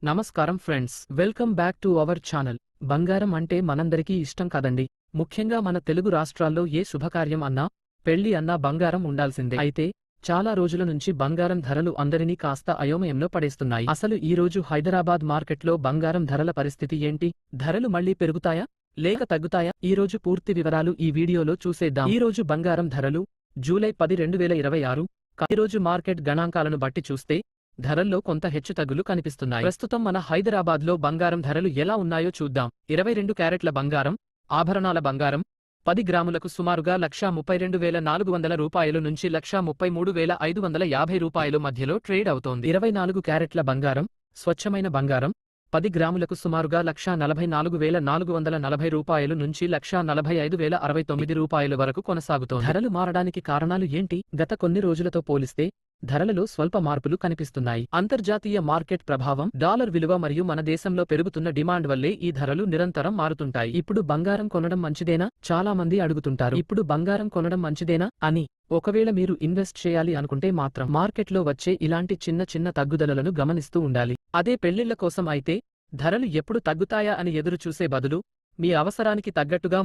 నమస్కారం friends, welcome back to our channel. బంగారం అంటే మనందరికీ ఇష్టం కదండి. ముఖ్యంగా మన తెలుగు రాష్ట్రాల్లో ఏ శుభకార్యం అన్నా, పెళ్లి అన్నా బంగారం ఉండాల్సిందే. అయితే చాలా రోజుల నుంచి బంగారం ధరలు అందరినీ కాస్త అయోమయంలో పడేస్తున్నాయి. అసలు ఈ రోజు హైదరాబాద్ మార్కెట్లో బంగారం ధరల పరిస్థితి ఏంటి? ధరలు మళ్లీ పెరుగుతాయా లేక తగ్గుతాయా? ఈ రోజు పూర్తి వివరాలు ఈ వీడియోలో చూసేద్దాం. ఈ రోజు బంగారం ధరలు జూలై 10, 2026 ఈ రోజు మార్కెట్ గణాంకాలను బట్టి చూస్తే ధరల్లో కొంత హెచ్చుతగ్గులు కనిపిస్తున్నాయి. ప్రస్తుతం మన హైదరాబాద్లో బంగారం ధరలు ఎలా ఉన్నాయో చూద్దాం. 22 క్యారెట్ల బంగారం, ఆభరణాల బంగారం 10 గ్రాములకు సుమారుగా 1,32,400 రూపాయలు నుంచి 1,33,550 రూపాయలు మధ్యలో ట్రేడ్ అవుతోంది. 24 క్యారెట్ల బంగారం, స్వచ్ఛమైన బంగారం 10 గ్రాములకు సుమారుగా 1,44,440 రూపాయలు నుంచి 1,45,069 రూపాయలు వరకు కొనసాగుతోంది. ధరలు మారడానికి కారణాలు ఏంటి? గత కొన్ని రోజులతో పోలిస్తే ధరలలో స్వల్ప మార్పులు కనిపిస్తున్నాయి. అంతర్జాతీయ మార్కెట్ ప్రభావం, డాలర్ విలువ మరియు మన దేశంలో పెరుగుతున్న డిమాండ్ వల్లే ఈ ధరలు నిరంతరం మారుతుంటాయి. ఇప్పుడు బంగారం కొనడం మంచిదేనా? చాలా మంది అడుగుతుంటారు. ఇప్పుడు బంగారం కొనడం మంచిదేనా అని. ఒకవేళ మీరు ఇన్వెస్ట్ చేయాలి అనుకుంటే మాత్రం మార్కెట్లో వచ్చే ఇలాంటి చిన్న చిన్న తగ్గుదలలను గమనిస్తూ ఉండాలి. అదే పెళ్లిళ్ల కోసం అయితే ధరలు ఎప్పుడు తగ్గుతాయా అని ఎదురు చూసే బదులు మీ అవసరానికి తగ్గట్టుగా